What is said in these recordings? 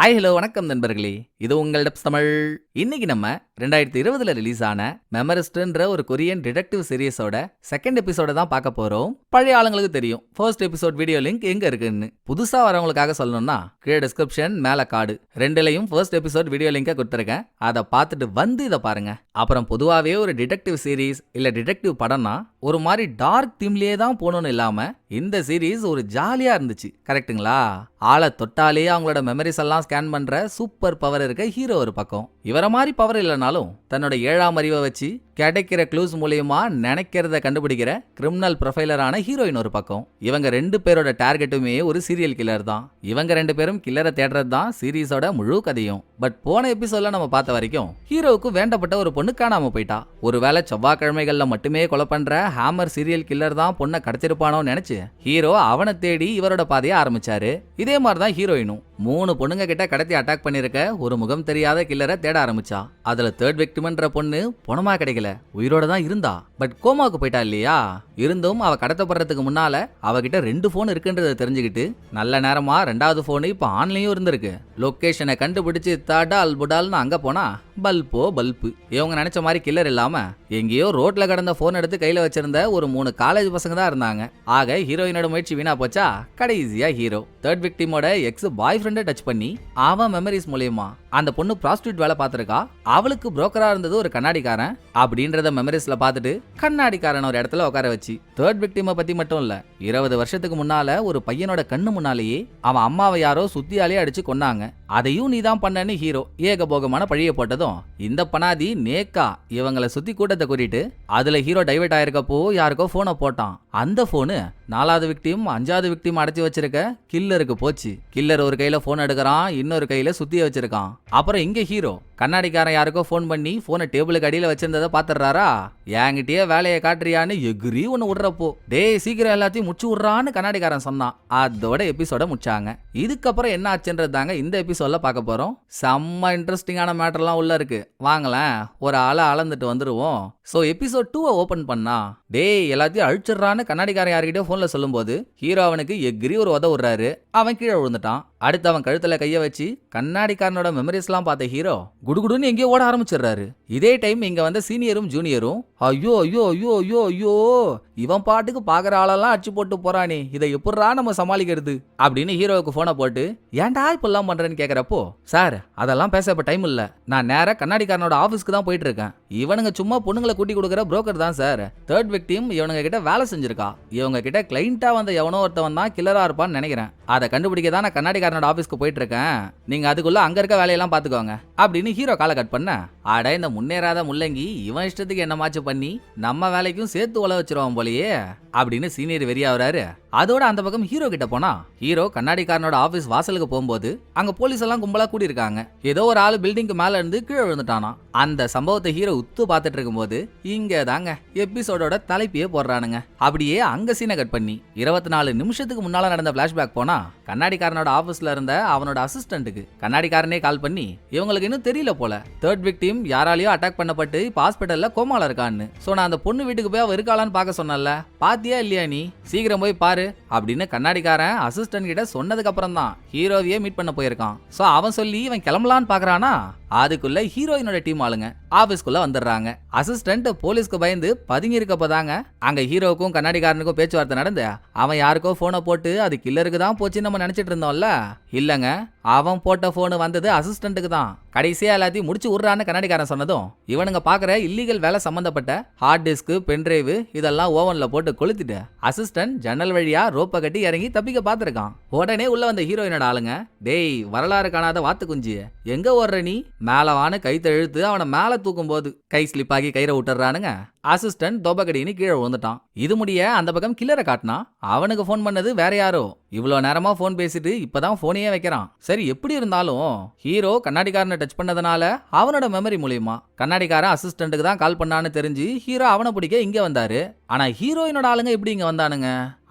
Hi hello வணக்கம் நண்பர்களே, இது உங்கள் டப்ஸ் தமிழ். இன்னைக்கு நம்ம 2020 ரிலீஸ் ஆன மெமரிஸ்ட்ன்ற ஒரு கொரியன் டிடெக்டிவ் சீரிஸோட செகண்ட் எபிசோட தான் பார்க்க போறோம். பழைய ஆளுங்களுக்கு தெரியும் ஃபர்ஸ்ட் எபிசோட் வீடியோ லிங்க் எங்க இருக்குன்னு. புதுசா வரவங்களுக்காக சொல்லணும்னா கீழே டிஸ்கிரிப்ஷன் மேல கார்டு ரெண்டுலையும் ஃபர்ஸ்ட் எபிசோட் வீடியோ லிங்கை கொடுத்துருக்கேன். அதை பார்த்துட்டு வந்து இதை பாருங்க. அப்புறம் பொதுவாகவே ஒரு டிடெக்டிவ் சீரீஸ் இல்ல டிடெக்டிவ் படம்னா ஒரு மாதிரி டார்க் தீம்லயே தான் போகணும்னு இல்லாம இந்த சீரீஸ் ஒரு ஜாலியா இருந்துச்சு. கரெக்ட்டுங்களா? ஆளை தொட்டாலே அவங்களோட மெமரிஸ் எல்லாம் ஸ்கேன் பண்ற சூப்பர் பவர் இருக்க ஹீரோ ஒரு பக்கம், இவர மாதிரி பவர் இல்லைனாலும் தன்னோட 7ஆம் அறிவை வச்சு கிடைக்கிற க்ளூஸ் மூலியமா நினைக்கிறத கண்டுபிடிக்கிற கிரிமினல் ப்ரொஃபைலரான ஹீரோயின் ஒரு பக்கம். இவங்க 2 பேரோட டார்கெட்டுமே ஒரு சீரியல் கில்லர் தான். இவங்க 2 பேரும் கில்லரை தேடுறது தான் சீரீஸோட முழு கதையும். பட் போன எபிசோட்ல நம்ம பார்த்த வரைக்கும் ஹீரோவுக்கு வேண்டப்பட்ட ஒரு பொண்ணு காணாம போயிட்டா. ஒருவேளை செவ்வாய்க்கிழமைகள்ல மட்டுமே கொலை பண்ற ஹேமர் சீரியல் கில்லர் தான் பொண்ணை கடத்திருப்பானோ நினைச்சு ஹீரோ அவனை தேடி இவரோட பாதையை ஆரம்பிச்சாரு. இதே மாதிரிதான் ஹீரோயினும் 3 பொண்ணுங்க கிட்ட கடத்தி அட்டாக் பண்ணிருக்க ஒரு முகம் தெரியாத கில்லரை தேட ஆரம்பிச்சா. அதுல தேர்ட் விக்டிம்ன்ற பொண்ணு பணமா கிடைக்கல, உயிரோட தான் இருந்தா. பட் கோமாவுக்கு போயிட்டா இல்லையா? இருந்தும் அவ கடத்தப்படுறதுக்கு முன்னால அவகிட்ட 2 போன் இருக்குன்றத தெரிஞ்சுக்கிட்டு நல்ல நேரமா 2வது போன் இப்ப ஆன்லையும் இருந்திருக்கு. லொகேஷனை கண்டுபிடிச்சு தடால் புடால்னு அங்க போனா பல்போ பல்பு. இவங்க நினைச்ச மாதிரி கில்லர் இல்லாம எங்கேயோ ரோட்ல கடந்த போன் எடுத்து கையில வச்சிருந்த ஒரு 3 காலேஜ் பசங்க தான் இருந்தாங்க. ஆக ஹீரோயினோட முயற்சி வீணா போச்சா. கடைசியா ஹீரோ தேர்ட் விக்டிமோட எக்ஸ் பாய் ஃப்ரெண்டை டச் பண்ணி அவன் மெமரிஸ் மூலியமா அந்த பொண்ணு ப்ராஸ்டியூட் வேலை பார்த்திருக்கா, அவளுக்கு புரோக்கரா இருந்தது ஒரு கண்ணாடிக்காரன் அப்படின்றத மெமரிஸ்ல பார்த்துட்டு கண்ணாடிக்காரன் ஒரு இடத்துல உட்கார வச்சு தேர்ட் விக்டிமை பத்தி மட்டும் இல்ல 20 வருஷத்துக்கு முன்னால ஒரு பையனோட கண்ணு முன்னாலேயே அவன் அம்மாவை யாரோ சுத்தியாலே அடிச்சு கொன்னாங்க, அதையும் நீ தான் பண்ணன்னு ஹீரோ ஏகபோகமான பழிய போட்டதும் இந்த பனாதி நேக்கா இவங்களை சுத்தி கூட்டத்தை கூட்டிட்டு அதுல ஹீரோ டைவர்ட் ஆயிருக்கப்போ யாருக்கோ போனை போட்டான். அந்த போனு 4வது விக்டிம் 5வது விக்டிம் அடைச்சு வச்சிருக்க கில்லருக்கு போச்சு. கில்லர் ஒரு கையில போன் எடுக்கிறான், இன்னொரு கையில சுத்திய வச்சிருக்கான். அப்புறம் இங்க ஹீரோ கண்ணாடிக்காரன் யாருக்கோ போன் பண்ணி போனை டேபிளுக்கு அடியில வச்சிருந்ததை பாத்துறாரா. என்கிட்டயே வேலையை காட்டுறியான்னு எகிரி ஒன்னு விடுறப்போ டேய் சீக்கிரம் எல்லாத்தையும் முடிச்சு விடுறான்னு கண்ணாடிக்காரன் சொன்னான். அதோட எபிசோட முடிச்சாங்க. இதுக்கப்புறம் என்ன ஆச்சுன்றது தாங்க இந்த எபிசோட்ல பார்க்க போறோம். செம்ம இன்ட்ரெஸ்டிங்கான மேட்டர்லாம் உள்ள இருக்கு. வாங்கலாம் ஒரு ஆளை அளந்துட்டு வந்துருவோம். சோ எபிசோட் 2 ஓபன் பண்ணா டேய் எல்லாத்தையும் அழிச்சிடுறான்னு கண்ணாடிக்காரன் யார்கிட்டயோ போன்ல சொல்லும் போது ஹீரோ அவனுக்கு எகிரி ஒரு உத விடுறாரு. அவன் கீழே விழுந்துட்டான். அடுத்து அவன் கழுத்துல கைய வச்சு கண்ணாடிக்காரனோட மெமரிஸ் எல்லாம் பார்த்த ஹீரோ குடுகுடுன்னு எங்கேயோ ஓட ஆரம்பிச்சிடுறாரு. இதே டைம் இங்க வந்த சீனியரும் ஜூனியரும் ஐயோ ஐயோ ஐயோ ஐயோ ஐயோ இவன் பாட்டுக்கு பாக்குற ஆளெல்லாம் அடிச்சு போட்டு போறானே, இதை எப்படா நம்ம சமாளிக்கிறது அப்படின்னு ஹீரோவுக்கு போனை போட்டு ஏன்டா இப்பெல்லாம் பண்றேன்னு கேக்குறப்போ சார் அதெல்லாம் பேச இப்ப டைம் இல்ல, நான் நேரா கண்ணாடிக்காரனோட ஆபீஸ்க்கு தான் போயிட்டு இருக்கேன். இவனுங்க சும்மா பொண்ணுங்களை கூட்டி கொடுக்குற புரோக்கர் தான் சார். தேர்ட் விக்டிம் இவனுங்க கிட்ட வேலை செஞ்சிருக்கா. இவங்க கிட்ட கிளைண்டா வந்த எவனோ ஒருத்தவன் தான் கில்லரா இருப்பான்னு நினைக்கிறேன். அதை கண்டுபிடிக்க தான் நான் கண்ணாடிக்காரனோட ஆபீஸ்க்கு போயிட்டு இருக்கேன். நீங்க அதுக்குள்ள அங்க இருக்க வேலையெல்லாம் பாத்துக்கோங்க அப்படின்னு ஹீரோ காலை கட் பண்ண அட இந்த முன்னேறாத முள்ளங்கி இவன் இஷ்டத்துக்கு என்னமாச்சு பண்ணி நம்ம வேலைக்கும் சேர்த்து உழ வச்சிருவான் போலயே அப்படின்னு சீனியர் வெறியாவறாரு. அதோட அந்த பக்கம் ஹீரோ கிட்ட போனா ஹீரோ கண்ணாடிக்காரனோட ஆபீஸ் வாசலுக்கு போகும்போது அங்க போலீஸ் எல்லாம் கும்பலா கூடி இருக்காங்க. ஏதோ ஒரு ஆளு பில்டிங்க்கு மேல இருந்து கீழே விழுந்துட்டானா. அந்த சம்பவத்தை ஹீரோ உத்து பார்த்துட்டு இருக்கும்போது இங்க தாங்க எபிசோடோட தலைப்பையே போடுறானுங்க. அப்படியே அங்க சீனை கட் பண்ணி 24 நிமிஷத்துக்கு முன்னால நடந்த பிளாஷ்பேக் போனா கண்ணாடிக்காரனோட ஆபீஸ்ல இருந்த அவனோட அசிஸ்டன்ட்டுக்கு கண்ணாடிக்காரனே கால் பண்ணி இவங்களுக்கு இன்னும் தெரியல போல தேர்ட் விக்டிம் யாராலையோ அட்டாக் பண்ணப்பட்டு இப்ப ஹாஸ்பிட்டல்ல கோமால இருக்கான்னு. சோ நான் அந்த பொண்ணு வீட்டுக்கு போய் அவ இருக்காளான்னு பார்க்க சொன்னல, பாத்தியா இல்லையா நீ, சீக்கிரம் போய் பாரு அப்படின்னு கண்ணாடிக்காரன் அசிஸ்டன்ட் கிட்ட சொன்னதுக்கு அப்புறம் தான் ஹீரோவையே மீட் பண்ண போயிருக்கான். சோ அவன் சொல்லி இவன் கிளம்பலான்னு பாக்குறானா அதுக்குள்ள ஹீரோயினோட டீம் ஆளுங்க ஆபீஸ்க்குள்ள வந்துடுறாங்க. அசிஸ்டன்ட் போலீஸ்க்கு பயந்து பதுங்கி இருக்கப்பதாங்க அங்க ஹீரோவுக்கும் கண்ணாடிக்காரனுக்கும் பேச்சுவார்த்தை நடந்து அவன் யாருக்கோ போனை போட்டு அது கில்லருக்கு தான் போச்சுன்னு நம்ம நினைச்சிட்டு இருந்தோம்ல. இல்லங்க, அவன் போட்ட போனு வந்தது அசிஸ்டன்ட்டுக்கு தான். கடைசியா எல்லாத்தையும் முடிச்சு விடுறான்னு கண்ணாடிக்காரன் சொன்னதும் இவனுங்க பாக்குற இல்லீகல் வேலை சம்பந்தப்பட்ட ஹார்ட் டிஸ்க் பென்டிரைவ் இதெல்லாம் ஓவன்ல போட்டு கொளுத்திட்டு அசிஸ்டன்ட் ஜன்னல் வழியா ரோப்பை கட்டி இறங்கி தப்பிக்க பாத்துருக்கான். உடனே உள்ள வந்த ஹீரோயினோட ஆளுங்க டேய் வரலாறு காணாத வாத்து குஞ்சு எங்க ஓடுற நீ, மேலவான்னு கைத்த இழுத்து அவனை மேல தூக்கும் போது கை ஸ்லிப் ஆகி கயிறை விட்டுறானுங்க. அசிஸ்டன்ட் தோபகடின்னு கீழே விழுந்துட்டான். இது முடிய அந்த பக்கம் கில்லரை காட்டினா அவனுக்கு போன் பண்ணது வேற யாரோ. இவ்வளவு நேரமா போன் பேசிட்டு இப்பதான் போனையே வைக்கிறான். சரி எப்படி இருந்தாலும் ஹீரோ கண்ணாடிக்காரனை டச் பண்ணதுனால அவனோட மெமரி மூலியமா கண்ணாடிக்காரன் அசிஸ்டன்ட்டுக்கு தான் கால் பண்ணான்னு தெரிஞ்சு ஹீரோ அவனை பிடிக்க இங்க வந்தாரு. ஆனா ஹீரோயினோட ஆளுங்க எப்படி இங்க வந்தானுங்க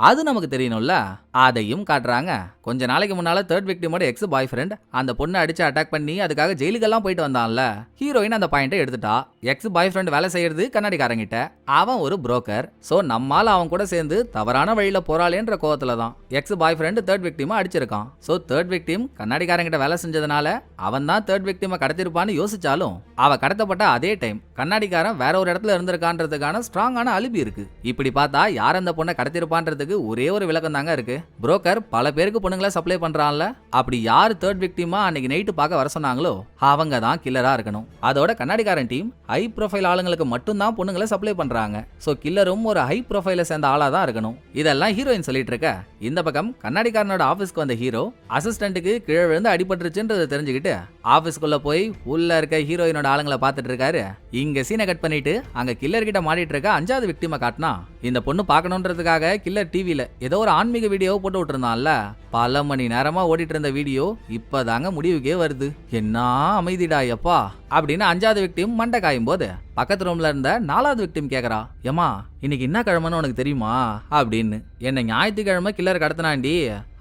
அது நமக்கு தெரியணும்ல. அதையும் காட்டுறாங்க. கொஞ்ச நாளைக்கு முன்னால தேர்ட் விக்டிமோட எக்ஸ் பாய் ஃப்ரெண்ட் அந்த பொண்ணை அடிச்சு அட்டாக் பண்ணி அதுக்காக ஜெயிலுக்கெல்லாம் போயிட்டு வந்தான்ல. ஹீரோயின் அந்த பாயிண்டை எடுத்துட்டா. எக்ஸ் பாய் ஃப்ரெண்ட் வேலை செய்யறது கண்ணாடிக்காரங்கிட்ட. அவன் ஒரு புரோக்கர். சோ நம்மால அவன் கூட சேர்ந்து தவறான வழியில போறாளேன்ற கோவத்துல தான் எக்ஸ் பாய் ஃப்ரெண்ட் தேர்ட் விக்டிமை அடிச்சிருக்கான். சோ தேர்ட் விக்டிம் கண்ணாடிக்காரங்கிட்ட வேலை செஞ்சதுனால அவன் தான் தேர்ட் விக்டிமை கடத்திருப்பான்னு யோசிச்சாலும் அவ கடத்தப்பட்ட அதே டைம் கண்ணாடிக்காரன் வேற ஒரு இடத்துல இருந்திருக்கான்றதுக்கான ஸ்ட்ராங்கான அலிபி இருக்கு. இப்படி பார்த்தா யார் அந்த பொண்ணை கடத்திருப்பான்றதுக்கு ஒரே ஒரு விளக்கம் தாங்க இருக்கு. புரோக்கர் பல பேருக்கு பொண்ணுங்களை சப்ளை பண்றான்ல. அப்படி யார் தேர்ட் விக்டிமா அன்னைக்கு நைட்டு பார்க்க வர சொன்னாங்களோ அவங்க தான் கில்லரா இருக்கணும். அதோட கண்ணாடிக்காரன் டீம் ஹை ப்ரொஃபைல் ஆளுங்களுக்கு மட்டும் தான் பொண்ணுங்களை சப்ளை பண்றாங்க. சோ கில்லரும் ஒரு ஹை ப்ரொஃபைல சேர்ந்த ஆளா தான் இருக்கணும். இதெல்லாம் ஹீரோயின் சொல்லிட்டு இருக்க, இந்த பக்கம் கண்ணாடிக்காரனோட ஆபீஸ்க்கு வந்த ஹீரோ அசிஸ்டன்ட்டுக்கு கீழே விழுந்து அடிபட்டுருச்சுன்றதை தெரிஞ்சுக்கிட்டு ஆபீஸ்க்குள்ள போய் உள்ள இருக்க ஹீரோயினோட ஆளுங்களை பார்த்துட்டு இருக்காரு. இங்க சீனை கட் பண்ணிட்டு அங்க கில்லர் கிட்ட மாட்டிட்டு இருக்க 5வது விக்டிமை காட்டினா, இந்த பொண்ணு பார்க்கணுன்றதுக்காக கில்லர் டிவில ஏதோ ஒரு ஆன்மீக வீடியோ போட்டு விட்டுருந்தான்ல. பல மணி நேரமா ஓடிட்டு இருந்த வீடியோ இப்பதாங்க முடிவுக்கே வருது. என்ன அமைதிடா எப்பா அப்படின்னு 5வது விக்டிம் மண்டை காயும் போது பக்கத்து ரூம்ல இருந்த 4வது விக்டிம் கேக்குறா, ஏமா இன்னைக்கு என்ன கிழமைன்னு உனக்கு தெரியுமா அப்படின்னு. என்ன ஞாயிற்றுக்கிழமை கில்லர் கடத்தினாண்டி,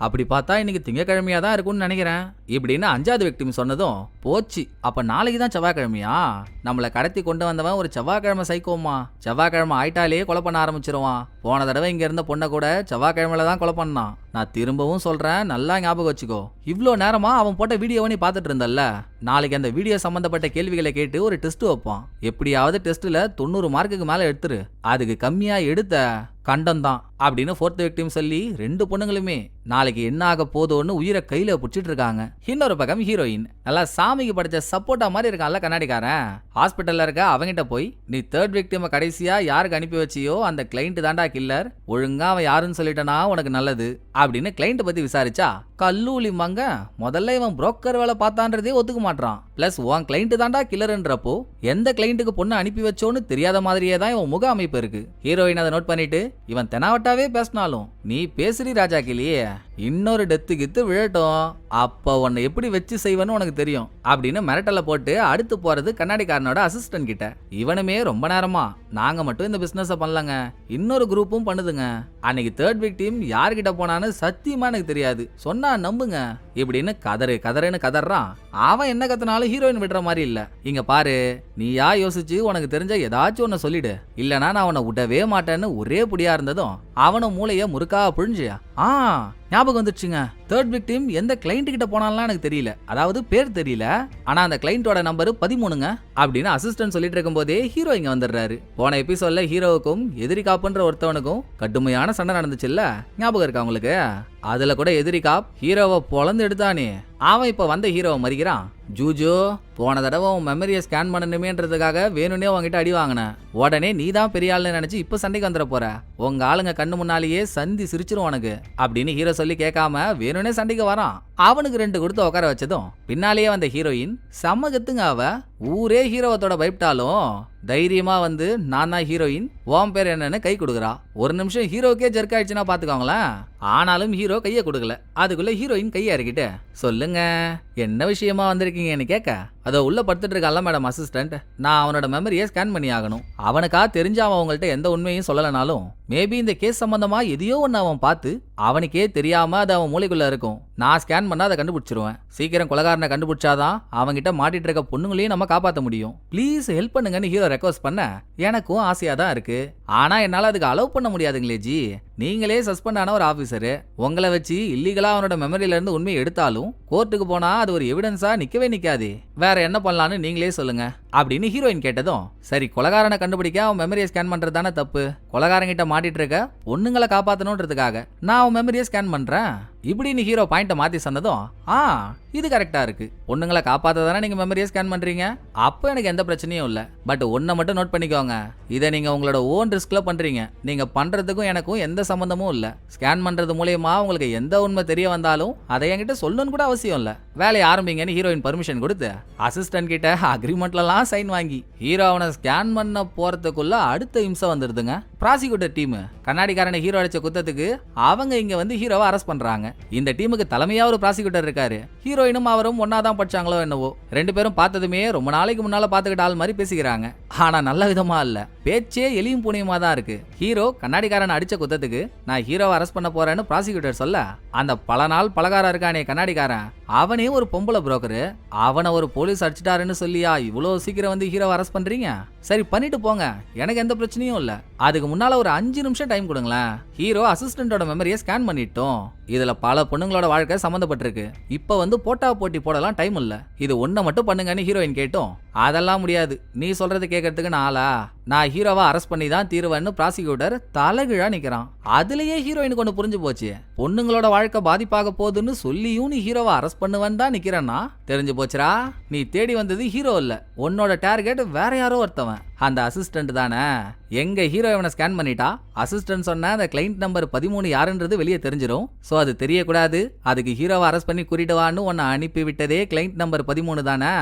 அப்படி பார்த்தா இன்னைக்கு திங்கக்கிழமையா தான் இருக்கும்னு நினைக்கிறேன் இப்படின்னு 5வது விக்டிம் சொன்னதும், போச்சு அப்ப நாளைக்கு தான் செவ்வாய்க்கிழமையா? நம்மளை கடத்தி கொண்டு வந்தவன் ஒரு செவ்வாய்க்கிழமை சைக்கோமா. செவ்வாய்க்கிழமை ஆயிட்டாலே கொலை பண்ண ஆரம்பிச்சிருவான். போன தடவை இங்க இருந்த பொண்ணை கூட செவ்வாய்க்கிழமையில தான் கொலை பண்ணான். நான் திரும்பவும் சொல்றேன், நல்லா ஞாபகம் வச்சுக்கோ. இவ்ளோ நேரமா அவன் போட்ட வீடியோவை நீ பார்த்துட்டு இருந்தல்ல, நாளைக்கு அந்த வீடியோ சம்பந்தப்பட்ட கேள்விகளை கேட்டு ஒரு டெஸ்ட் வைப்பான். எப்படியாவது டெஸ்ட்ல 90 மார்க்குக்கு மேல எடுத்துரு. அதுக்கு கம்மியா எடுத்த கண்டம் தான் அப்படின்னு 4th விக்டிம் சொல்லி 2 பொண்ணுங்களுமே நாளைக்கு என்ன ஆக போதோன்னு உயிரை கையில புடிச்சிட்டு இருக்காங்க. இன்னொரு பக்கம் ஹீரோயின் நல்லா சாமிக்கு படிச்ச சப்போர்ட்டா மாதிரி இருக்கான்ல கண்ணாடிக்காரன். ஹாஸ்பிட்டல்ல இருக்க அவங்கிட்ட போய், நீ தேர்ட் விக்டிமை கடைசியா யாருக்கு அனுப்பி வச்சியோ அந்த கிளைண்ட் தாண்டா கில்லர், ஒழுங்கா அவன் யாருன்னு சொல்லிட்டனா உனக்கு நல்லது அப்படின்னு கிளைண்ட் பத்தி விசாரிச்சா, கல்லூலி மங்க முதல்ல இவன் புரோக்கர் வேலை பார்த்தான்றதே ஒத்துக்க மாட்டான். பிளஸ் உன் கிளைண்ட் தாண்டா கில்லர்ன்றப்போ எந்த கிளைண்ட்டுக்கு பொண்ணு அனுப்பி வச்சோன்னு தெரியாத மாதிரியே தான் இவன் முக அமைப்பு இருக்கு. ஹீரோயின் அதை நோட் பண்ணிட்டு, இவன் தெனாவட்டாவே பேசினாலும் நீ பேசுறி ராஜா கிளியே, இன்னொரு டெத்து கித்து விழட்டும், அப்ப உன்னை எப்படி வச்சு செய்வன்னு உனக்கு தெரியும் அப்படின்னு மிரட்டல போட்டு அடுத்து போறது கண்ணாடிக்காரனோட அசிஸ்டன்ட் கிட்ட. இவனுமே ரொம்ப நேரமா, நாங்க மட்டும் இந்த பிசினஸ் பண்ணலங்க, இன்னொரு குரூப்பும் பண்ணுதுங்க, அன்னைக்கு தேர்ட் விக்டிம் யார்கிட்ட போனான்னு சத்தியமா எனக்கு தெரியாது, சொன்னா நம்புங்க இப்படின்னு கதறுன்னு கதறான். அவன் என்ன கத்தினாலும் ஹீரோயின் விடுற மாதிரி இல்ல. இங்க பாரு, நீயா யோசிச்சு உனக்கு தெரிஞ்ச ஏதாச்சும் ஒன்னு சொல்லிடு, இல்லனா நான் அவனை விடவே மாட்டேன்னு ஒரே புடியா இருந்ததும் அவனும் மூளைய முறுக்கா புழிஞ்சு, ஞாபகம் வந்துடுச்சுங்க, தேர்ட் விக்டிம் எந்த கிளைண்ட் கிட்ட போனாலும் எனக்கு தெரியல, அதாவது பேர் தெரியல, ஆனா அந்த கிளைண்டோட நம்பர் 13ங்க அப்படின்னு அசிஸ்டன்ட் சொல்லிட்டு இருக்கும் போதே ஹீரோ இங்க வந்துடுறாரு. போன எபிசோட்ல ஹீரோவுக்கும் எதிரி காப்புன்ற ஒருத்தவனுக்கும் கடுமையான சண்டை நடந்துச்சுல்ல, ஞாபகம் இருக்கா உங்களுக்கு? அதுல கூட எதிரி காப் ஹீரோவை பொளந்து எடுத்தானே, அவன் இப்ப வந்த ஹீரோவை மறிக்கிறான். ஜூஜோ, போன தடவை உன் மெமரியை ஸ்கேன் பண்ணணுமேன்றதுக்காக வேணும்னே உங்ககிட்ட அடி வாங்கினேன், உடனே நீ தான் பெரிய ஆளுன்னு நினைச்சு இப்ப சண்டைக்கு வந்துட போற, உங்க ஆளுங்க கண்ணு முன்னாலேயே சந்தி சிரிச்சிரும் உனக்கு அப்படின்னு ஹீரோ சொல்லி கேட்காம வேணும்னே சண்டைக்கு வரான். அவனுக்கு 2 கொடுத்து உட்கார வச்சதும் பின்னாலேயே வந்த ஹீரோயின் செம்மகத்துங்க. அவ ஊரே ஹீரோவத்தோட பயப்பட்டாலும் தைரியமா வந்து, நான் தான் ஹீரோயின், உன் பேர் என்னன்னு கை கொடுக்குறா. ஒரு நிமிஷம் ஹீரோக்கே ஜெர்க் ஆயிடுச்சுன்னா பாத்துக்கோங்களேன். ஆனாலும் ஹீரோ கையை கொடுக்கல. அதுக்குள்ள ஹீரோயின் கையை இறக்கிட்டு, சொல்லுங்க என்ன விஷயமா வந்திருக்கீங்கன்னு கேட்க, அதோ உள்ள படுத்துட்டு இருக்கான்ல மேடம் அசிஸ்டன்ட், நான் அவனோட மெமரியை ஸ்கேன் பண்ணி ஆகணும். அவனுக்கா தெரிஞ்ச அவன் அவங்கள்ட்ட எந்த உண்மையும் சொல்லலனாலும் மேபி இந்த கேஸ் சம்பந்தமா எதையோ ஒன்னு அவன் பார்த்து அவனுக்கே தெரியாம அது அவன் மூளைக்குள்ள இருக்கும். நான் ஸ்கேன் பண்ணா அதை கண்டுபிடிச்சிருவேன். சீக்கிரம் கொலைகாரனை கண்டுபிடிச்சாதான் அவன்கிட்ட மாட்டிட்டு இருக்க பொண்ணுங்களையும் நம்ம காப்பாற்ற முடியும். ப்ளீஸ் ஹெல்ப் பண்ணுங்கன்னு ஹீரோ ரெக்வஸ்ட் பண்ண, எனக்கும் ஆசையா தான் இருக்கு, ஆனா என்னால அதுக்கு அலோவ் பண்ண முடியாதுங்களே ஜி. நீங்களே சஸ்பெண்ட் ஆன ஒரு ஆபீசரு, உங்களை வச்சு இல்லீகலா அவனோட மெமரியில இருந்து உண்மையை எடுத்தாலும் கோர்ட்டுக்கு போனா அது ஒரு எவிடன்ஸா நிக்கவே நிக்காது. வேற என்ன பண்ணலான்னு நீங்களே சொல்லுங்க அப்படின்னு ஹீரோயின் கேட்டதும், சரி கொலைகாரனை கண்டுபிடிக்க அவன் மெமரியை ஸ்கேன் பண்றது தானே தப்பு, கொலைகாரங்கிட்ட மாட்டிட்டு இருக்க பொண்ணுங்களை காப்பாத்தணும்ன்றதுக்காக நான் அவன் மெமரியை ஸ்கேன் பண்றேன் இப்படின்னு ஹீரோ பாயிண்ட மாத்தி சொன்னதும், இது கரெக்டா இருக்கு, பொண்ணுங்களை காப்பாத்த தானே நீங்க மெமரியை ஸ்கேன் பண்றீங்க, அப்ப எனக்கு எந்த பிரச்சனையும் இல்ல. பட் ஒன்ன மட்டும் நோட் பண்ணிக்கோங்க, இதை நீங்க உங்களோட ஓன் ரிஸ்க்ல பண்றீங்க, நீங்க பண்றதுக்கும் எனக்கும் எந்த சம்பந்தமும் இல்ல. ஸ்கேன் பண்றது மூலமா உங்களுக்கு எந்த உண்மை தெரிய வந்தாலும் அதை என்கிட்ட சொல்லணும்னு கூட அவசியம் இல்ல. வேலையை ஆரம்பிங்கன்னு ஹீரோயின் பர்மிஷன் கொடுத்து அசிஸ்டன்ட் கிட்ட அக்ரிமெண்ட்லாம் சைன் வாங்கி ஹீரோ அவனை ஸ்கேன் பண்ண போறதுக்குள்ள அடுத்த இம்சை வந்துருதுங்க. ப்ராசிக்யூட்டர் டீம் கண்ணாடிக்காரனை ஹீரோ அடிச்ச குத்தத்துக்கு அவங்க இங்க வந்து ஹீரோவை அரெஸ்ட் பண்றாங்க. இந்த டீமுக்கு தலைமையா ஒரு ப்ராசிக்யூட்டர் இருக்காரு. ஹீரோயினும் அவரும் ஒன்னாதான் படிச்சாங்களோ என்னவோ. ரெண்டு பேரும் பார்த்ததுமே ரொம்ப நாளைக்கு முன்னால பாத்துக்கிட்ட ஆள் மாதிரி பேசிக்கிறாங்க. ஆனா நல்ல விதமா இல்ல, பேச்சே எலியும் பூனையுமா தான் இருக்கு. ஹீரோ கண்ணாடிக்காரன் அடிச்ச குத்தத்துக்கு நான் ஹீரோவை அரெஸ்ட் பண்ண போறேன்னு ப்ராசிக்யூட்டர் சொல்ல, அந்த பல நாள் பலகாரம் இருக்கானே கண்ணாடிக்காரன், அவனே ஒரு பொம்பளை புரோக்கரு, அவனை ஒரு போலீஸ் அடிச்சிட்டாருன்னு சொல்லியா இவ்வளவு சீக்கிரம் வந்து ஹீரோவை அரெஸ்ட் பண்றீங்க? சரி பண்ணிட்டு போங்க, எனக்கு எந்த பிரச்சனையும் இல்ல. அதுக்கு முன்னால ஒரு 5 நிமிஷம் டைம் கொடுங்களேன். ஹீரோ அசிஸ்டன்டோட மெமரியை ஸ்கேன் பண்ணிட்டோம். இதுல பல பொண்ணுங்களோட வாழ்க்கை சம்பந்தப்பட்டிருக்கு. இப்ப வந்து போட்டா போட்டி போடலாம் டைம் இல்ல. இது ஒன்ன மட்டும் பண்ணுங்கன்னு ஹீரோயின் கேட்டோம். அதெல்லாம் முடியாது, நீ சொல்றது கேட்கறதுக்கு நான் ஹீரோவா அரெஸ்ட் பண்ணி தான் தீருவேன்னு ப்ராசிக்யூட்டர் தலைகீழா நிக்கிறான். அதுலயே ஹீரோயினுக்கு ஒண்ணு புரிஞ்சு போச்சு, பொண்ணுங்களோட வாழ்க்கை பாதிப்பாக போகுதுன்னு சொல்லியும் நீ ஹீரோவா அரெஸ்ட் பண்ணுவேன்னு தான் நிக்கிறேன்னா தெரிஞ்சு போச்சுரா. நீ தேடி வந்தது ஹீரோ இல்ல, உன்னோட டார்கெட் வேற யாரோ ஒருத்தவன், அந்த அசிஸ்டன்ட் தானே. எங்க ஹீரோயினை ஸ்கேன் பண்ணிட்டா அசிஸ்டன்ட் சொன்ன அந்த கிளைண்ட் நம்பர் 13 யாருன்றது வெளியே தெரிஞ்சிடும். சோ அது தெரியக்கூடாது, அதுக்கு ஹீரோவை அரெஸ்ட் பண்ணி கூட்டிடுவான்னு உன்னை அனுப்பி விட்டதே கிளைண்ட் நம்பர் 13 தானே.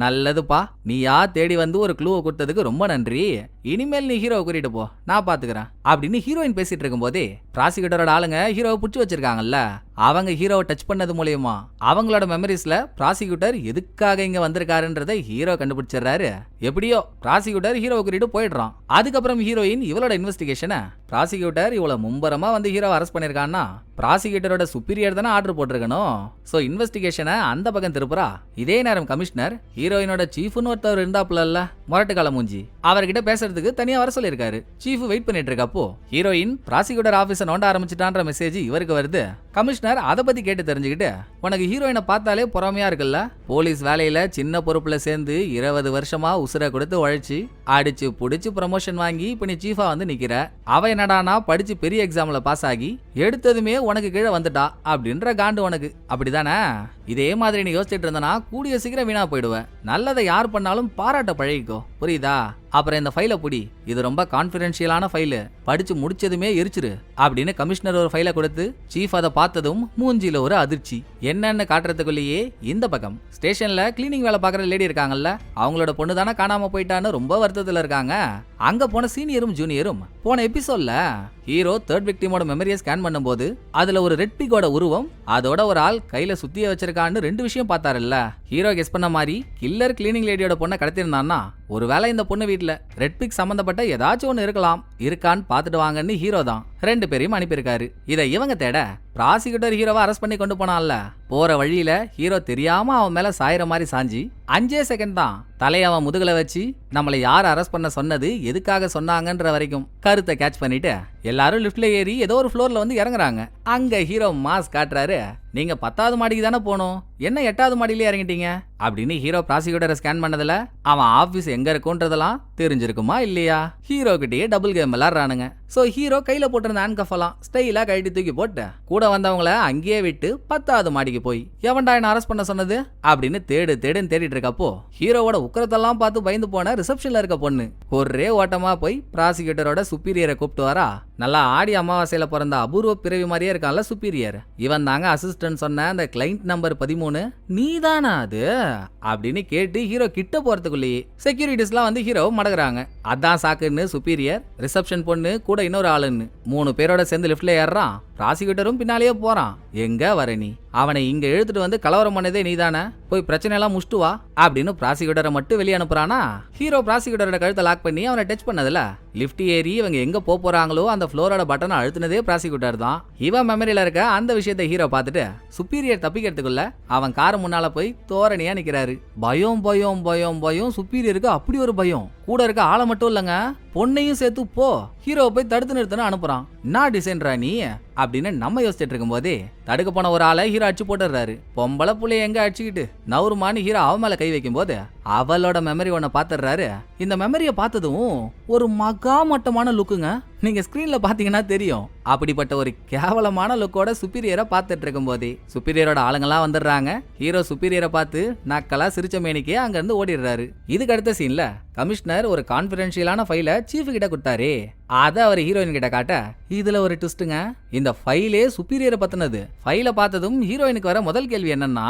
நல்லதுப்பா, நீயா தேடி வந்து ஒரு க்ளூவை கொடுத்ததுக்கு ரொம்ப நன்றி. இனிமேல் நீ ஹீரோவை கூட்டிட்டு போ, நான் பாத்துக்கிறேன் அப்படின்னு ஹீரோயின் பேசிட்டு இருக்கும் போதே ப்ராசிக்யூட்டரோட ஆளுங்க ஹீரோவை புடிச்சு வச்சிருக்காங்கல்ல, அவங்க ஹீரோவை டச் பண்ணது மூலியமா அவங்களோட மெமரிஸ்ல ப்ராசிக்யூட்டர் எதுக்காக இங்க வந்திருக்காருன்றதை ஹீரோ கண்டுபிடிச்சிடுறாரு. எப்படியோ ப்ராசிக்யூட்டர் ஹீரோவை கூட்டிட்டு போயிடுறான். அதுக்கப்புறம் ஹீரோயின் இவளோட இன்வெஸ்டிகேஷனை, ப்ராசிக்யூட்டர் இவ்வளவு மும்பரமா வந்து ஹீரோவை அரெஸ்ட் பண்ணிருக்கான்னா ப்ராசிக்யூட்டரோட சுப்பீரியர் தானே ஆர்டர் போட்டிருக்கணும். சோ இன்வெஸ்டிகேஷனை அந்த பக்கம் திருப்புறா. இதே நேரம் கமிஷனர் ஹீரோயினோட சீஃப்னு ஒருத்தவர் இருந்தாப்புல முரட்டுக்கால மூஞ்சி, அவர்கிட்ட பேசுறதுக்கு தனியா வர சொல்லியிருக்காரு. சீஃப் வெயிட் பண்ணிட்டு இருக்கப்போ ஹீரோயின் ப்ராசிக்யூட்டர் ஆபீஸை நோண்ட ஆரம்பிச்சிட்டான்ற மெசேஜ் இவருக்கு வருது. கமிஷனர் அதை பத்தி கேட்டு தெரிஞ்சுக்கிட்டு, உனக்கு ஹீரோயினை பார்த்தாலே பொறாமையா இருக்குல்ல, போலீஸ் வேலையில சின்ன பொறுப்புல சேர்ந்து 20 வருஷமா உசுரை கொடுத்து உழைச்சி அடிச்சு புடிச்சு ப்ரமோஷன் வாங்கி இப்ப நீ சீஃபா வந்து நிக்கிற. அவ என்னடானா படிச்சு பெரிய எக்ஸாம்ல பாஸ் ஆகி எடுத்ததுமே உனக்கு கீழே வந்துட்டா அப்படின்ற காண்டு உனக்கு, அப்படிதானே? இதே மாதிரி நீ யோசிச்சுட்டு இருந்தனா கூடிய சீக்கிரம் வீணா போயிடுவேன். நல்லதை யார் பண்ணாலும் பாராட்ட பழகிக்கோ, புரியுதா? அப்புறம் இந்த ஃபைலை புடி, இது ரொம்ப கான்ஃபிடென்ஷியலான ஃபைலு, படிச்சு முடிச்சதுமே எரிச்சிரு அப்படின்னு கமிஷனர் ஒரு ஃபைலை கொடுத்து சீஃப் அதை பார்த்ததும் மூஞ்சில ஒரு அதிர்ச்சி. என்னன்னு காட்டுறதுக்குள்ளேயே இந்த பக்கம் ஸ்டேஷன்ல கிளீனிங் வேலை பார்க்குற லேடி இருக்காங்கல்ல, அவங்களோட பொண்ணு தானே காணாம போயிட்டான்னு ரொம்ப வருத்தத்துல இருக்காங்க. அங்க போன சீனியரும் ஜூனியரும் போன எபிசோட்ல ஹீரோ தேர்ட் விக்டிமோட மெமரியை ஸ்கேன் பண்ணும்போது அதுல ஒரு ரெட் பிகோட உருவம், அதோட ஒரு ஆள் கையில சுத்திய வச்சிருக்கான்னு 2 விஷயம் பார்த்தாருல்ல. ஹீரோ கெஸ் பண்ண மாதிரி கில்லர் கிளீனிங் லேடியோட பொண்ணை கடத்திருந்தான்னா ஒருவேளை இந்த பொண்ணு வீட்டுல ரெட் பிக் சம்பந்தப்பட்ட ஏதாச்சும் ஒண்ணு இருக்கான்னு பாத்துட்டு வாங்கன்னு ஹீரோ தான் 2 பேரையும் அனுப்பியிருக்காரு. இதை இவங்க தேட ப்ராசிக்யூட்டர் ஹீரோவை அரெஸ்ட் பண்ணி கொண்டு போனான்ல, போற வழியில ஹீரோ தெரியாம அவன் மேல சாயிற மாதிரி சாஞ்சி 5 செகண்ட் தான் தலைய அவன் முதுகுல வச்சு நம்மளை யார் அரெஸ்ட் பண்ண சொன்னது, எதுக்காக சொன்னாங்கன்ற வரைக்கும் கருத்தை கேட்ச் பண்ணிட்டு எல்லாரும் லிப்ட்ல ஏறி ஏதோ ஒரு ஃப்ளோர்ல வந்து இறங்குறாங்க. அங்க ஹீரோ மாஸ் காட்டுறாரு, நீங்க 10வது மாடிக்கு தானே போனோம், என்ன 8வது மாடியிலே இறங்கிட்டீங்க அப்படின்னு. ஹீரோ ப்ராசிக்யூட்டரை ஸ்கேன் பண்ணதுல அவன் ஆபீஸ் எங்க இருக்குன்றதெல்லாம் தெரிஞ்சிருக்குமா இல்லையா? ஹீரோ கிட்டயே டபுள் கேம் விளையாடுறானுங்க. சோ ஹீரோ கையில போட்டிருந்த ஹேண்ட் எல்லாம் ஸ்டைலா கழட்டி தூக்கி போட்டு கூட வந்தவங்கள அங்கேயே விட்டு 10வது மாடிக்கு போய் எவன்டா என்ன அரெஸ்ட் பண்ண சொன்னது அப்படின்னு தேடுன்னு தேடிட்டு இருக்கப்போ ஹீரோவோட உக்கரத்தெல்லாம் பார்த்து பயந்து போன ரிசப்ஷன்ல இருக்க பொண்ணு ஒரே ஓட்டமா போய் ப்ராசிக்யூட்டரோட சுப்பீரியரை கூப்பிட்டு வரா. நல்லா ஆடி அமாவாசையில பிறந்த அபூர்வ பிறவி மாதிரியே இருக்கான்ல சுப்பீரியர். இவன் தாங்க அசிஸ்டன்ட் சொன்ன அந்த கிளைண்ட் நம்பர் 13 நீதானா அது அப்படின்னு கேட்டு ஹீரோ கிட்ட போறதுக்குள்ளேயே செக்யூரிட்டிஸ்லாம் வந்து ஹீரோ மடங்குறாங்க. அதான் சாக்குன்னு சுப்பீரியர், ரிசப்ஷன் பொண்ணு கூட இன்னொரு ஆளுன்னு 3 பேரோட சேர்ந்து லிப்ட்ல ஏறான். ப்ராசிக்யூட்டரும் பின்னாலேயே போறான். எங்க வர நீ, அவனை இங்க எழுத்துட்டு வந்து கலவரம் பண்ணதே நீதானே, போய் பிரச்சனை எல்லாம் முஷ்டு வா அப்படின்னு ப்ராசிக்யூட்டரை மட்டும் வெளியே அனுப்புறானா. ஹீரோ ப்ராசிக்யூட்டரோட கழுத்தை லாக் பண்ணி அவனை டச் பண்ணதுல லிஃப்ட் ஏறி இவங்க எங்க போறாங்களோ அந்த ஃப்ளோரோட பட்டனை அழுத்தினதே ப்ராசிக்யூட்டர் தான். இவன் மெமரியில இருக்க அந்த விஷயத்தை ஹீரோ பார்த்துட்டு சுப்பீரியர் தப்பிக்கிறதுக்குள்ள அவன் கார் முன்னால போய் தோரணியா நிக்கிறாரு. பயம் பயம் பயம் பயம் சுப்பீரியருக்கு அப்படி ஒரு பயம். கூட இருக்க ஆளை மட்டும் இல்லங்க, பொண்ணையும் சேர்த்து போ ஹீரோவை போய் தடுத்து நிறுத்தணும் அனுப்புறான். என்ன டிசைன்ரா நீ அப்படின்னு நம்ம யோசிச்சுட்டு இருக்கும் போதே தடுக்க போன ஒரு ஆளை ஹீரோ அடிச்சு போட்டுறாரு. பொம்பளை புள்ளைய எங்க அடிச்சுக்கிட்டு நவுருமானு ஹீரோ அவன் மேல கை வைக்கும் போது அவளோட மெமரி ஒன்ன பாத்துறாரு. இந்த மெமரியை பார்த்ததும் ஒரு மகா மட்டமான லுக்குங்க, நீங்க ஸ்கிரீன்ல பாத்தீங்கன்னா தெரியும். அப்படிப்பட்ட ஒரு கேவலமான லுக்கோட சுப்பீரியரை பார்த்துட்டு இருக்கும் போதே சுப்பீரியரோட ஆளுங்கெல்லாம் வந்துடுறாங்க. ஹீரோ சுப்பீரியரை பார்த்து நக்கலா சிரிச்ச மேனிக்கே அங்க இருந்து ஓடிடுறாரு. இதுக்கு அடுத்த சீன்ல கமிஷனர் ஒரு கான்பிடென்ஷியலான ஃபைலை சீஃப் கிட்ட கொடுத்தாரு. அதை அவர் ஹீரோயின் கிட்ட காட்ட இதுல ஒரு ட்விஸ்ட்டுங்க, இந்த ஃபைலே சுப்பீரியரை பத்தினது. ஃபைலை பார்த்ததும் ஹீரோயினுக்கு வர முதல் கேள்வி என்னன்னா,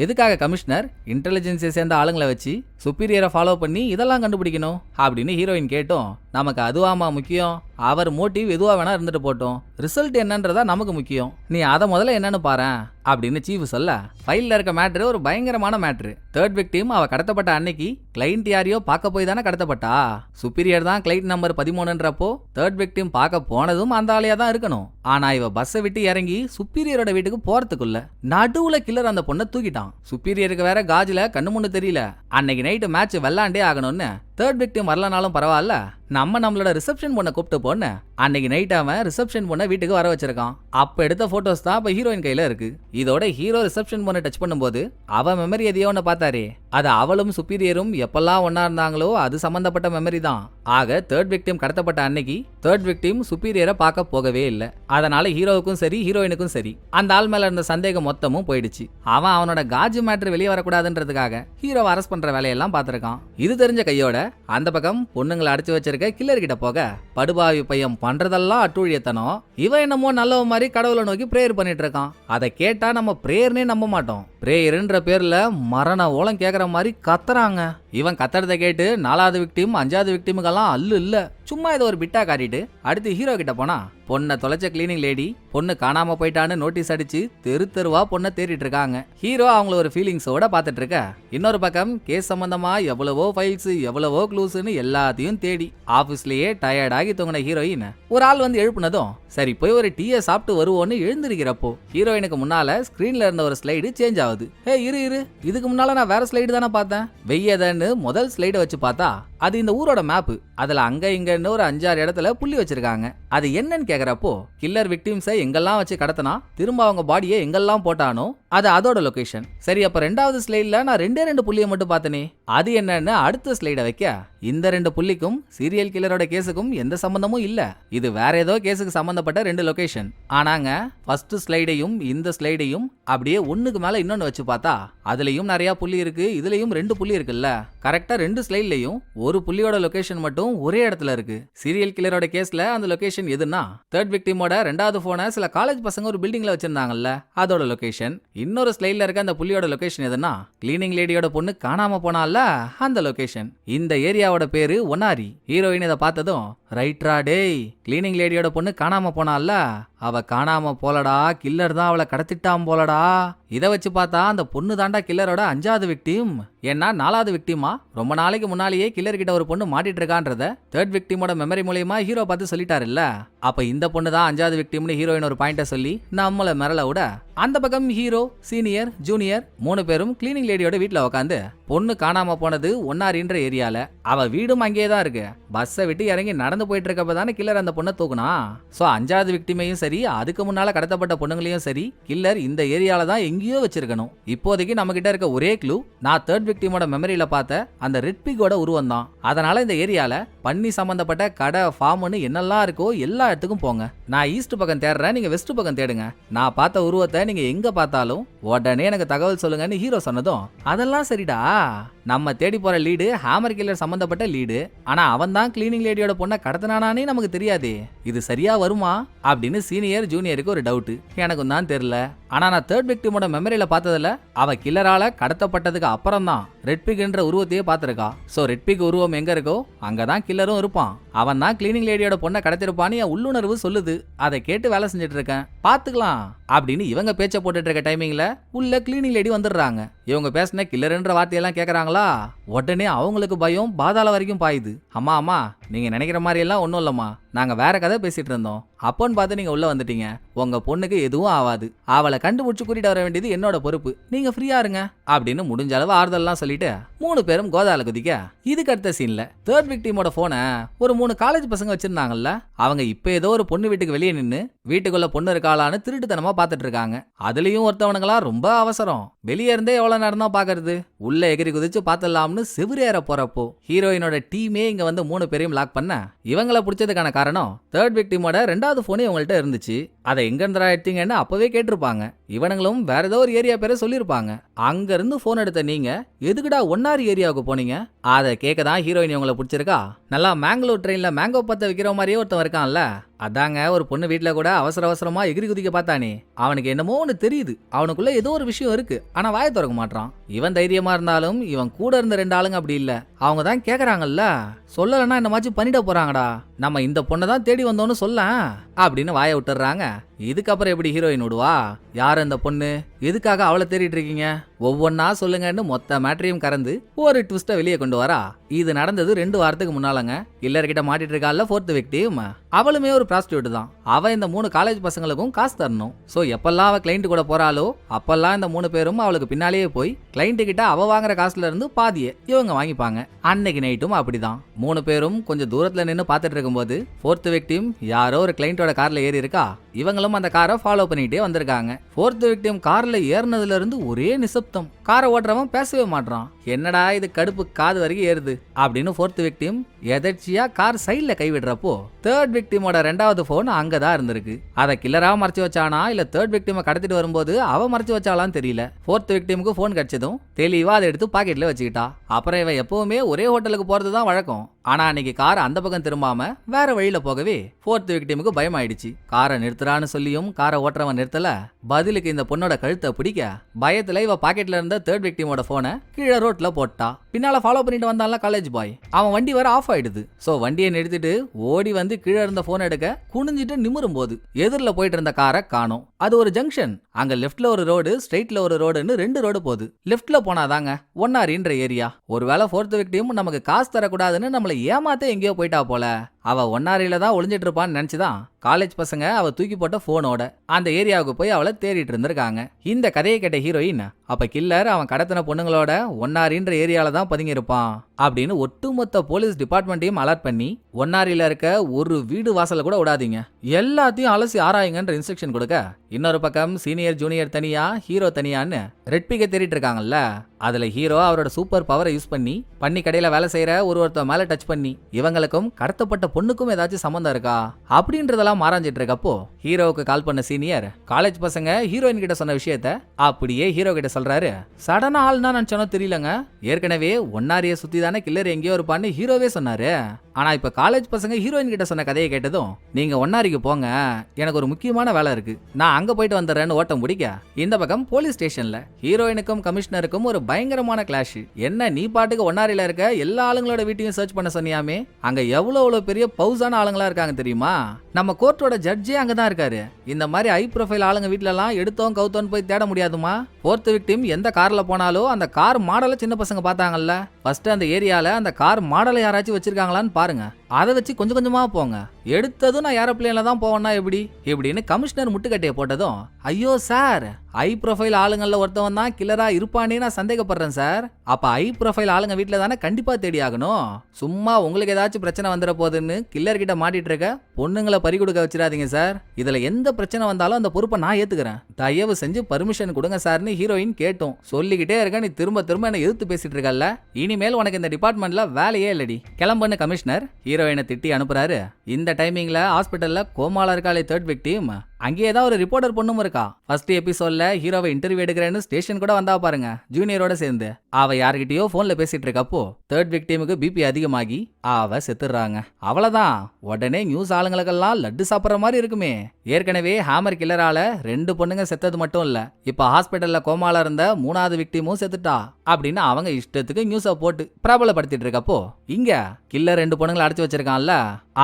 எதுக்காக கமிஷனர் இன்டெலிஜென்ஸை சேர்ந்த ஆளுங்களை வச்சு சுப்பீரியரை ஃபாலோ பண்ணி இதெல்லாம் கண்டுபிடிக்கணும் அப்படின்னு ஹீரோயின் கேட்டோம். நமக்கு அதுவாமா முக்கியம், அவர் மோட்டிவ் எதுவா வேணா இருந்துட்டு போட்டோம், ரிசல்ட் என்னன்றதா நமக்கு முக்கியம், நீ அதை முதல்ல என்னன்னு பாரு அப்படின்னு சீஃப் சொல்ல, ஃபைல்ல இருக்க மேட்ரு ஒரு பயங்கரமான மேட்ரு. தேர்ட் விக்டிம் அவ கடத்தப்பட்ட அன்னைக்கு கிளைண்ட் யாரையோ பார்க்க போய் தானே கடத்தப்பட்டா. சுப்பீரியர் தான் கிளைண்ட் நம்பர் 13ன்றப்போ தேர்ட் விக்டிம் பார்க்க போனதும் அந்த ஆளையா தான் இருக்கணும். ஆனா இவ பஸ்ஸை விட்டு இறங்கி சுப்பீரியரோட வீட்டுக்கு போறதுக்குள்ள நடுவுல கில்லர் அந்த பொண்ணை தூக்கிட்டான். சுப்பீரியருக்கு வேற காஜில கண்ணு முன்னு தெரியல. அன்னைக்கு நைட்டு மேட்ச் வெள்ளாண்டே ஆகணும்னு தேர்ட் விக்டிம் வரலனாலும் பரவாயில்ல, நம்மளோட ரிசப்ஷன் பொண்ணை கூப்பிட்டு போன்னு அன்னைக்கு நைட் அவன் ரிசப்ஷன் பொண்ணை வீட்டுக்கு வர வச்சிருக்கான். அப்ப எடுத்த போட்டோஸ் தான் இப்ப ஹீரோயின் கையில இருக்கு. இதோட ஹீரோ ரிசப்ஷன் பொண்ணை டச் பண்ணும்போது அவ மெமரி எதையோ ஒன்னு பார்த்தாரே, அது அவளும் சுப்பீரியரும் எப்பெல்லாம் ஒன்னா இருந்தாங்களோ அது சம்பந்தப்பட்ட மெமரி தான். ஆக தேர்ட் விக்டிம் கடத்தப்பட்ட அன்னைக்கு தேர்ட் விக்டிம் சுப்பீரியரை பார்க்க போகவே இல்லை. அதனால ஹீரோவுக்கும் சரி ஹீரோயினுக்கும் சரி அந்த ஆள் மேல இருந்த சந்தேகம் மொத்தமும் போயிடுச்சு. அவனோட காஜு மேட்ரு வெளியே வரக்கூடாதுன்றதுக்காக ஹீரோவை அரெஸ்ட் பண்ற வேலையெல்லாம் பார்த்திருக்கான். இது தெரிஞ்ச கையோட அந்த பக்கம் பொண்ணுங்களை அடைச்சு வச்சிருக்க கில்லர் கிட்ட போக, படுபாவி பையன் பண்றதெல்லாம் அட்டூழியத்தனம், இவன் என்னமோ நல்லவ மாதிரி கடவுளை நோக்கி பிரேயர் பண்ணிட்டு இருக்கான். அதை கேட்டா நம்ம பிரேயர்னே நம்ப மாட்டோம். பிரேயர்ன்ற பேர்ல மரண ஓலம் கேக்குற மாதிரி கத்துறாங்க. இவன் கத்துறதை கேட்டு 4வது விக்டிம் 5வது விக்டிமுக்கெல்லாம் அல்லு இல்ல, சும்மா இதை ஒரு பிட்டா காட்டிட்டு அடுத்து ஹீரோ கிட்ட போனா, பொண்ணை தொலைச்ச கிளீனிங் லேடி பொண்ணு காணாம போயிட்டான்னு நோட்டீஸ் அடிச்சு தெரு தெருவா பொண்ணை தேடிட்டு இருக்காங்க. ஹீரோ அவங்கள ஒரு ஃபீலிங்ஸோட பாத்துட்டு இருக்க, இன்னொரு பக்கம் கேஸ் சம்பந்தமா எவ்வளவோ ஃபைல்ஸ் எவ்வளவோ க்ளூஸ்னு எல்லாத்தையும் தேடி ஆபீஸ்லயே டயர்டாகி தூங்கின ஹீரோயின் ஒரு ஆள் வந்து எழுப்புனதும் சரி போய் ஒரு டீயை சாப்பிட்டு வருவோன்னு எழுந்திருக்கிறப்போ ஹீரோயினுக்கு முன்னால ஸ்கிரீன்ல இருந்த ஒரு ஸ்லைடு சேஞ்ச் ஆகுது. இரு இதுக்கு முன்னால நான் வேற ஸ்லைடு தானே பார்த்தேன். வெய்யதன்னு முதல் ஸ்லைடை வச்சு பார்த்தா அது இந்த ஊரோட மேப்பு. அதுல அங்க இங்கன்னு ஒரு 5-6 இடத்துல புள்ளி வச்சிருக்காங்க. அது என்னன்னு கேக்குறப்போ கில்லர் விக்டிம்ஸை எங்கெல்லாம் வச்சு கடத்தினா திரும்ப அவங்க பாடியை எங்கெல்லாம் போட்டானோ அது அதோட லொகேஷன். சரி அப்ப 2வது ஸ்லைட்ல நான் 2 புள்ளியை மட்டும் பார்த்தனே, அது என்னன்னு அடுத்த ஸ்லைட வைக்க, இந்த 2 புள்ளிக்கும் சீரியல் கில்லரோட கேஸுக்கும் எந்த சம்பந்தமும் இல்ல. இது வேற ஏதோ கேஸுக்கு சம்பந்தப்பட்ட 2 லொகேஷன். ஆனாங்க ஃபர்ஸ்ட் ஸ்லைடையும் இந்த ஸ்லைடையும் அப்படியே ஒண்ணுக்கு மேல இன்னொன்னு வச்சு பார்த்தா அதுலயும் நிறைய புள்ளி இருக்கு, இதுலயும் 2 புள்ளி இருக்குல்ல. கரெக்டா 2 ஸ்லைட்லயும் ஒரு புள்ளியோட லொகேஷன் மட்டும் ஒரே இடத்துல இருக்கு. சீரியல் கில்லரோட கேஸ்ல அந்த லொகேஷன் எதுனா தேர்ட் விக்டிமோட 2வது போனை சில காலேஜ் பசங்க ஒரு பில்டிங்ல வச்சிருந்தாங்கல்ல, அதோட லொகேஷன். இன்னொரு ஸ்லைட்ல இருக்க அந்த புள்ளியோட லொகேஷன் எதுனா கிளீனிங் லேடியோட பொண்ணு காணாம போனால அந்த லொகேஷன். இந்த ஏரியாவோட பேரு ஒன்னாரி. ஹீரோயின் இதை பார்த்ததும் ரைட்ரா டேய், கிளீனிங் லேடியோட பொண்ணு காணாம போனால அவ காணாம போலடா, கில்லர் தான் அவளை கடத்திட்டான் போலடா. இதை வச்சு பார்த்தா அந்த பொண்ணு தாண்டா கில்லரோட 5வது விக்டிம். ஏன்னா 4வது விக்டிமா ரொம்ப நாளைக்கு முன்னாலேயே கில்லர் கிட்ட ஒரு பொண்ணு மாட்டிட்டு இருக்கான்றத தேர்ட் விக்டிமோட மெமரி மூலமா ஹீரோ பார்த்து சொல்லிட்டாரு இல்ல. அப்ப இந்த பொண்ணு தான் 5வது விக்டிம்னு ஹீரோயின் ஒரு பாயிண்ட சொல்லி நம்மள மிரள விட, அந்த பக்கம் ஹீரோ சீனியர் ஜூனியர் 3 பேரும் கிளீனிங் லேடியோட வீட்டுல உட்காந்து பொண்ணு காணாம போனது ஒன்னாரின்ற ஏரியால, அவ வீடும் அங்கேயே தான் இருக்கு, பஸ்ஸை விட்டு இறங்கி நடந்து போயிட்டு இருக்கப்ப தானே கில்லர் அந்த பொண்ணை தூக்குனா. சோ 5வது விக்டிமையும் சரி அதுக்கு முன்னால கடத்தப்பட்ட பொண்ணுங்களையும் சரி கில்லர் இந்த ஏரியால தான் எங்கேயோ வச்சிருக்கணும். இப்போதைக்கு நம்ம கிட்ட இருக்க ஒரே க்ளூ நான் தேர்ட் விக்டிமோட மெமரியில பார்த்த அந்த ரெட் பிகோட உருவம் தான். அதனால இந்த ஏரியால பண்ணி சம்பந்தப்பட்ட கடை ஃபார்ம்னு என்னெல்லாம் இருக்கோ எல்லா இடத்துக்கும் போங்க. நான் ஈஸ்ட் பக்கம் தேடுறேன், நீங்க வெஸ்ட் பக்கம் தேடுங்க. நான் பார்த்த உருவத்தை நீங்க எங்க பார்த்தாலும் உடனே எனக்கு தகவல் சொல்லுங்கன்னு ஹீரோ சொன்னதும் அதெல்லாம் சரிடா, நம்ம தேடி போற லீடு ஹேமர் கில்லர் சம்பந்தப்பட்ட லீடு, ஆனா அவன் தான் கிளீனிங் லேடியோட பொண்ணை கடத்தினானே நமக்கு தெரியாதே, இது சரியா வருமா அப்படின்னு சீனியர் ஜூனியருக்கு ஒரு டவுட். எனக்கும் தான் தெரியல. ஆனா நான் தேர்ட் விக்டிமோட மெமரியில பார்த்ததுல அவ கில்லரால கடத்தப்பட்டதுக்கு அப்புறம் தான் ரெட் பிக்ன்ற உருவத்தையே பார்த்திருக்கா. சோ ரெட் பிக் உருவம் எங்க இருக்கோ அங்கதான் கில்லரும் இருப்பான். அவன் தான் கிளீனிங் லேடியோட பொண்ணை கடத்திருப்பான்னு என் உள்ளுணர்வு சொல்லுது. அதை கேட்டு வேலை செஞ்சுட்டு இருக்கேன், பாத்துக்கலாம் அப்படின்னு இவங்க பேச்ச போட்டுட்டு இருக்க டைமிங்ல உள்ள கிளீனிங் லேடி வந்துடுறாங்க. இவங்க பேசின கில்லர்ன்ற வார்த்தையெல்லாம் கேக்குறாங்களா, உடனே அவங்களுக்கு பயம் பாதாள வரைக்கும் பாயுது. அம்மா நீங்க நினைக்கிற மாதிரி எல்லாம் ஒன்றும் இல்லம்மா, நாங்க வேற கதை பேசிட்டு இருந்தோம், அப்போன்னு பார்த்து நீங்க உள்ள வந்துட்டீங்க, உங்க பொண்ணுக்கு எதுவும் ஆகாது, அவளை கண்டுபிடிச்சு கூட்டிட்டு வர வேண்டியது என்னோட பொறுப்பு, நீங்க ஃப்ரீயா இருங்க அப்படின்னு முடிஞ்ச அளவு ஆறுதல்லாம் சொல்லிட்டு 3 பேரும் கோதால குதிக்க. இதுக்கு அடுத்த சீன்ல தேர்ட் விக்டிமோட போனை ஒரு 3 காலேஜ் பசங்க வச்சிருந்தாங்கல்ல, அவங்க இப்ப ஏதோ ஒரு பொண்ணு வீட்டுக்கு வெளியே நின்னு வீட்டுக்குள்ள பொண்ணு இருக்காளான்னு திருட்டுத்தனமா பாத்துட்டு இருக்காங்க. அதுலயும் ஒருத்தவனுங்களா ரொம்ப அவசரம், வெளியே இருந்தே எவ்வளவு நேரம் தான் பாக்குறது, உள்ள எகிரி குதிச்சு பாத்துடலாம்னு செவிரேற போறப்போ ஹீரோயினோட டீமே இங்க வந்து 3 பேரையும் லாக் பண்ண. இவங்களை பிடிச்சதுக்கான காரணம் தேர்ட் விக்டிமோட 2வது போனே இவங்கள்ட்ட இருந்துச்சு. அதை எங்க இருந்தா எடுத்தீங்கன்னு அப்பவே கேட்டிருப்பாங்க. இவனுங்களும் வேற ஏதோ ஒரு ஏரியா பேரை சொல்லியிருப்பாங்க. அங்க இருந்து போன் எடுத்த நீங்க எதுக்குடா ஒன்னாரி ஏரியாவுக்கு போனீங்க, அதை கேட்கதான் ஹீரோயின் இவங்களை பிடிச்சிருக்கா. நல்லா மேங்களூர் ட்ரெயின்ல மேங்கோ பத்த விக்கிற மாதிரியே ஒருத்தன் இருக்கான்ல, அதாங்க ஒரு பொண்ணு வீட்டுல கூட அவசர அவசரமா எகிரி குதிக்க பார்த்தானே, அவனுக்கு என்னமோ ஒண்ணு தெரியுது, அவனுக்குள்ள ஏதோ ஒரு விஷயம் இருக்கு, ஆனா வாயை திறக்க மாட்டான். இவன் தைரியமா இருந்தாலும் இவன் கூட இருந்த 2 ஆளுங்க அப்படி இல்ல. அவங்க தான் கேக்குறாங்கல்ல, சொல்லலன்னா என்னமாச்சும் பண்ணிட போறாங்கடா, நம்ம இந்த பொண்ணை தான் தேடி வந்தோன்னு சொல்ல அப்படின்னு வாயை விட்டுறாங்க. இதுக்கப்புறம் எப்படி ஹீரோயின் விடுவா? யார் அந்த பொண்ணு, எதுக்காக அவளை தேடிட்டு இருக்கீங்க, ஒவ்வொன்னா சொல்லுங்கன்னு மொத்த மேட்ரியும் கறந்து ஒரு ட்விஸ்ட வெளியே கொண்டு வரா. இது நடந்தது 2 வாரத்துக்கு முன்னாலங்க. கில்லர்கிட்ட மாட்டிட்டு இருக்கால 4th விக்டிம், அவளுமே ஒரு ப்ராஸ்டியூட் தான். அவ இந்த 3 காலேஜ் பசங்களுக்கும் காசு தரணும். சோ எப்பெல்லாம் அவ கிளைண்ட் கூட போறாளோ அப்பெல்லாம் இந்த 3 பேரும் அவளுக்கு பின்னாலேயே போய் கிளைண்ட் கிட்ட அவ வாங்குற காசுல இருந்து பாதியை இவங்க வாங்கிப்பாங்க. அன்னைக்கு நைட்டும் அப்படிதான். 3 பேரும் கொஞ்சம் தூரத்துல நின்னு பாத்துட்டு இருக்கும்போது 4th விக்டிம் யாரோ ஒரு கிளைண்டோட கார்ல ஏறி இருக்கா. இவங்களும் அந்த காரை ஃபாலோ பண்ணிட்டே வந்திருக்காங்க. 4th விக்டிம் கார்ல ஏறினதுல இருந்து ஒரே நிசப்தம். காரை ஓட்டுறவன் பேசவே மாட்டான். என்னடா இது கடுப்பு காது வரைக்கும் ஏறுது அப்படின்னு 4th விக்டிம் எதர்ச்சியா கார் சைட்ல கைவிடுறப்போ 3rd விக்டிமோட 2வது போன் அங்கதான் இருந்திருக்கு. அதை கில்லரா மறைச்சு வச்சானா இல்ல 3rd விக்டிமை கடத்திட்டு வரும்போது அவ மறைச்சு வச்சாலான்னு தெரியல. 4th விக்டிமுக்கு போன் கிடைச்சதும் தெளிவா அதை எடுத்து பாக்கெட்ல வச்சுக்கிட்டா. அப்புறம் இவன் எப்பவுமே ஒரே ஹோட்டலுக்கு போறதுதான் வழக்கம். ஆனா அன்னைக்கு கார் அந்த பக்கம் திரும்பாம வேற வழியில போகவே 4th விக்டிமுக்கு பயமாயிடுச்சு. காரை நிறுத்துறான்னு சொல்லியும் காரை ஓட்டுறவன் நிறுத்தல. பதிலுக்கு இந்த பொண்ணோட கழுத்தை பிடிக்க பயத்துல இவ பாக்கெட்ல இருந்த 3rd விக்டிமோட போனை கீழே ரோட்ல போட்டா. பின்னால ஃபாலோ பண்ணிட்டு வந்தான்ல காலேஜ் பாய், அவன் வண்டி வர ஆஃப் ஆயிடுது. சோ வண்டியை நிறுத்திட்டு ஓடி வந்து கீழே இருந்த போன் எடுக்க குனிஞ்சிட்டு நிமிரும் போது எதிரில போயிட்டு இருந்த காரை காணோம். அது ஒரு ஜங்ஷன். அங்க லெஃப்ட்ல ஒரு ரோடு, ஸ்ட்ரைட்ல ஒரு ரோடுன்னு 2 ரோடு போகுது. லெஃப்ட்ல போனாதாங்க ஒன்னாரின்ற ஏரியா. ஒருவேளை 4th விக்டிம் நமக்கு காசு தரக்கூடாதுன்னு நம்மள ஏமாத்த எங்கேயோ போயிட்டா போல. அவ ஒன்னாரியில தான் ஒளிஞ்சிட்டு இருப்பான்னு நினைச்சுதான் காலேஜ் பசங்க அவ தூக்கி போட்ட போனோட அந்த ஏரியாவுக்கு போய் அவளை தேடிட்டு இருந்திருக்காங்க. இந்த கதையை கேட்ட ஹீரோயின், அப்ப கில்லர் அவன் கடத்தின பொண்ணுங்களோட ஒன்னாரின்ற ஏரியால தான் பதுங்கி இருப்பான் அப்படின்னு ஒட்டுமொத்த போலீஸ் டிபார்ட்மெண்ட்டையும் அலர்ட் பண்ணி ஒன்னாரியில இருக்க ஒரு வீடு வாசல கூட விடாதீங்க, எல்லாத்தையும் அலசி ஆராயுங்கன்ற இன்ஸ்ட்ரக்ஷன் கொடுக்க, இன்னொரு பக்கம் சீனியர் ஜூனியர் தனியா ஹீரோ தனியான்னு ரெட் பிகை தேடிட்டு இருக்காங்கல்ல. அதுல ஹீரோ அவரோட சூப்பர் பவரை யூஸ் பண்ணி கடையில வேலை செய்யற ஒருத்தர் மேல டச் பண்ணி இவங்களுக்கும் கடத்தப்பட்ட பொண்ணுக்கும் ஏதாச்சும் சம்பந்தம் இருக்கா அப்படின்றதெல்லாம் ஆராய்ஞ்சிட்டு இருக்கப்போ ஹீரோவுக்கு கால் பண்ண சீனியர் காலேஜ் பசங்க ஹீரோயின் கிட்ட சொன்ன விஷயத்த அப்படியே ஹீரோ கிட்ட சொல்றாரு. சடனா ஆள்னா நினைச்சோனோ தெரியலங்க, ஏற்கனவே ஒன்னாரிய சுத்தி தானே கில்லர் எங்கேயோ இருப்பான்னு ஹீரோவே சொன்னாரு. ஆனா இப்ப காலேஜ் பசங்க ஹீரோயின் கிட்ட சொன்ன கதையை கேட்டதும், நீங்க ஒன்னாரிக்கு போங்க, எனக்கு ஒரு முக்கியமான வேலை இருக்கு, நான் அங்க போயிட்டு வந்துடுறேன்னு ஓட்டம் பிடிக்க இந்த பக்கம் போலீஸ் ஸ்டேஷன்ல ஹீரோயினுக்கும் கமிஷனருக்கும் ஒரு பயங்கரமான கிளாஷ். என்ன நீ பாட்டுக்கு ஒன்னாரில இருக்க எல்லா ஆளுங்களோட வீட்டையும் சர்ச் பண்ண சொன்னியாமே, அங்க எவ்வளவு பெரிய பவுசான ஆளுங்களா இருக்காங்க தெரியுமா, நம்ம கோர்ட்டோட ஜட்ஜே அங்கதான் இருக்காரு. இந்த மாதிரி ஹை ப்ரொஃபைல் ஆளுங்க வீட்ல எல்லாம் எடுத்தோம் கவுத்தோன்னு போய் தேட முடியாதுமா. 4th விக்டிம் எந்த கார்ல போனாலும் அந்த கார் மாடலை சின்ன பசங்க பார்த்தாங்கல்ல, ஃபர்ஸ்ட் அந்த ஏரியால அந்த கார் மாடலை யாராச்சும் வச்சிருக்காங்களான்னு பாருங்க, அதை வச்சு கொஞ்சம் கொஞ்சமா போங்க, எடுத்ததும் நான் ஏரோப்ளேன்ல தான் போவேன்னா எப்படி இப்படின்னு கமிஷனர் முட்டுக்கட்டையை போட்டதும், ஐயோ சார், ஹை ப்ரொஃபைல் ஆளுங்கள்ல ஒருத்தவன் தான் கில்லரா இருப்பானே நான் சந்தேகப்படுறேன் சார். அப்ப ஹை ப்ரொஃபைல் ஆளுங்க வீட்டுல தானே கண்டிப்பா தேடி ஆகணும், சும்மா உங்களுக்கு ஏதாச்சும் பிரச்சனை வந்துட போகுதுன்னு கில்லர் கிட்ட மாட்டிட்டு இருக்க பொண்ணுங்களை பறி கொடுக்க வச்சிடாதீங்க சார், இதுல எந்த பிரச்சனை வந்தாலும் அந்த பொறுப்பை நான் ஏத்துக்கிறேன், தயவு செஞ்சு பர்மிஷன் கொடுங்க சார்னு ஹீரோயின் கேட்டோம். சொல்லிக்கிட்டே இருக்க, நீ திரும்ப திரும்ப என்ன எதிர்த்து பேசிட்டு இருக்கல்ல, இனிமேல் உனக்கு இந்த டிபார்ட்மெண்ட்ல வேலையே இல்லடி, கிளம்புன்னு கமிஷனர் ஹீரோயினை திட்டி அனுப்புறாரு. இந்த டைமிங்ல ஹாஸ்பிட்டல்ல கோமால இருக்காளே 3rd விக்டிம், அங்கேயே தான் ஒரு ரிப்போர்ட்டர் பொண்ணும் இருக்கா. ஃபர்ஸ்ட் எபிசோட்ல ஹீரோவை இன்டர்வியூ எடுக்கிறேன்னு ஸ்டேஷன் கூட வந்தா பாருங்க ஜூனியரோட சேர்ந்து. அவ யார்கிட்டயோ போன்ல பேசிட்டு இருக்கப்போ 3rd விக்டிமுக்கு பிபி அதிகமாகி அவ செத்துறாங்க. அவ்வளவுதான், உடனே நியூஸ் ஆளுங்களுக்கெல்லாம் லட்டு சாப்பிட்ற மாதிரி இருக்குமே. ஏற்கனவே ஹேமர் கில்லரால 2 பொண்ணுங்க செத்தது மட்டும் இல்ல, இப்ப ஹாஸ்பிட்டல்ல கோமால இருந்த 3வது விக்டிமும் செத்துட்டா அப்படின்னு அவங்க இஷ்டத்துக்கு நியூஸை போட்டு பிரபலப்படுத்திட்டு இருக்கப்போ இங்க கில்லர் 2 பொண்ணுங்களை அடைச்சு வச்சிருக்கான்ல,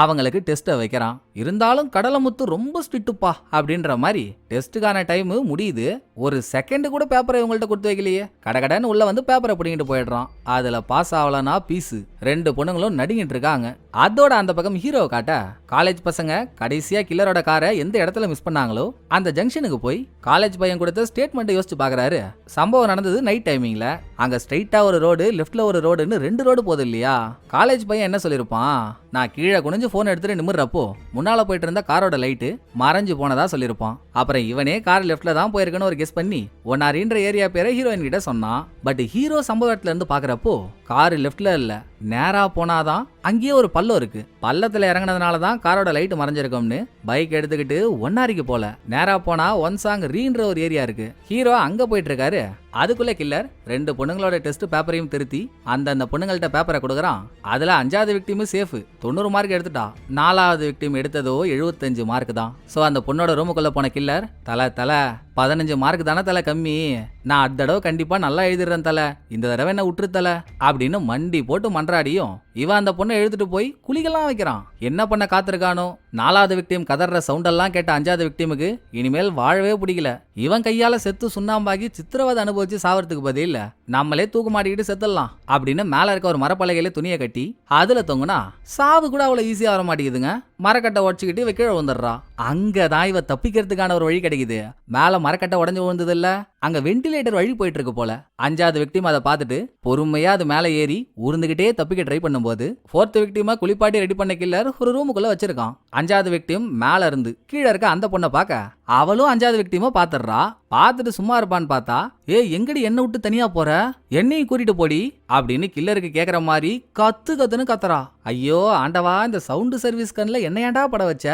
அவங்களுக்கு டெஸ்ட்டை வைக்கிறான். இருந்தாலும் கடலமுத்து ரொம்ப ஸ்ட்ரிக்ட்டுப்பா அப்படின்ற மாதிரி டெஸ்ட்டுக்கான டைம் முடியுது, ஒரு செகண்ட் கூட பேப்பரை இவங்கள்ட்ட கொடுத்து வைக்கலையே, கடகடன்னு உள்ள வந்து பேப்பரை பிடிங்கிட்டு போயிடுறான். அதுல பாஸ் ஆகலனா பீஸு. 2 பொண்ணுங்களும் நடுங்கிட்டு இருக்காங்க. அதோட அந்த பக்கம் ஹீரோ காட்ட காலேஜ் பசங்க கடைசியா கில்லரோட காரை எந்த இடத்துல மிஸ் பண்ணாங்களோ அந்த ஜங்ஷனுக்கு போய் காலேஜ் பையன் கொடுத்த ஸ்டேட்மெண்ட் யோசிச்சு பாக்குறாரு. சம்பவம் நடந்தது நைட் டைமிங்ல. அங்க ஸ்ட்ரைட்டா ஒரு ரோடு, லெஃப்ட்ல ஒரு ரோடுன்னு 2 ரோடு போகுது இல்லையா. காலேஜ் பையன் என்ன சொல்லிருப்பான், நான் கீழே குனிஞ்சு போன் எடுத்துட்டு நிமிர்றப்போ முன்னால போயிட்டு இருந்த காரோட லைட்டு மறைஞ்சு போனதா சொல்லிருப்பான். அப்புறம் இவனே கார் லெஃப்ட்ல தான் போயிருக்குன்னு ஒரு கெஸ் பண்ணி ஒன்னாரின்ற ஏரியா பேரை ஹீரோயின் கிட்ட சொன்னான். பட் ஹீரோ சம்பவ இடத்துல இருந்து பாக்குறப்போ கார் லெஃப்ட்ல இல்ல, நேரா போனாதான் அங்கேயே ஒரு பள்ளம் இருக்கு, பள்ளத்துல இறங்கினதுனால தான் காரோட லைட் மறைஞ்சிருக்கும்னு பைக் எடுத்துக்கிட்டு ஒன்னாரிக்கு போல நேரா போனா ஒன்சாங் ரீன்ற ஒரு ஏரியா இருக்கு. ஹீரோ அங்க போயிட்டு இருக்காரு. அதுக்குள்ள கில்லர் 2 பொண்ணுங்களோட டெஸ்ட் பேப்பரையும் திருத்தி அந்த பொண்ணுங்கள்ட்ட பேப்பரை கொடுக்குறான். அதுல 5வது விக்டிம் சேஃப் 90 மார்க் எடுத்துட்டா. 4வது விக்டிம் எடுத்ததோ 75 மார்க் தான். சோ அந்த பொண்ணோட ரூமுக்குள்ள போன கில்லர், தல 15 மார்க் தானே தலை கம்மி, நான் அடுத்த தடவை கண்டிப்பா நல்லா எழுதிடுறேன் தலை, இந்த தடவை என்ன விட்டுரு தலை அப்படின்னு மண்டி போட்டு மன்றாடியும் இவன் அந்த பொண்ணை எழுதிட்டு போய் குளிக்கலாம் வைக்கிறான். என்ன பண்ண காத்திருக்கானோ, 4வது விக்டிம் கதற சவுண்டெல்லாம் கேட்ட 5வது விக்டிமுக்கு இனிமேல் வாழவே பிடிக்கல. இவன் கையால செத்து சுண்ணாம்பாக்கி சித்திரவதை அனுபவிச்சு சாவறதுக்கு பதில் நம்மளே தூக்கு மாட்டிக்கிட்டு செத்துடலாம் அப்படின்னு மேல இருக்க ஒரு மரப்பலகையில துணியை கட்டி அதுல தொங்குனா சாவு கூட அவ்வளவு ஈஸியா வர மாட்டேங்குதுங்க. மரக்கட்டை உடச்சுக்கிட்டு கீழே விழுந்துடுறா. அங்கதான் இவ தப்பிக்கிறதுக்கான ஒரு வழி கிடைக்குது. மேல மரக்கட்டை உடஞ்சு விழுந்தது இல்ல, அங்க வெண்டிலேட்டர் வழி போயிட்டு இருக்கு போல. 5வது விக்டிம் அதை பார்த்துட்டு பொறுமையா அது மேல ஏறி ஊர்ந்துகிட்டே தப்பிக்க ட்ரை பண்ணும்போது 4th விக்டிமா குளிப்பாட்டி ரெடி பண்ண கில்லர் ஒரு ரூமுக்குள்ள வச்சிருக்கான். 5வது விக்டிம் மேல இருந்து கீழே இருக்க அந்த பொண்ணை பார்க்க அவளும் 5வது விக்டிமா பாத்துடுறா. பார்த்துட்டு சும்மா இருப்பான்னு பார்த்தா, எங்கடி என்ன விட்டு தனியா போற, என்னையும் கூட்டிட்டு போடி அப்படின்னு கில்லருக்கு கேக்குற மாதிரி கத்துன்னு கத்துறா. ஐயோ ஆண்டவா, இந்த சவுண்ட் சர்வீஸ் கண்ல என்ன ஏன்டா பட வச்ச,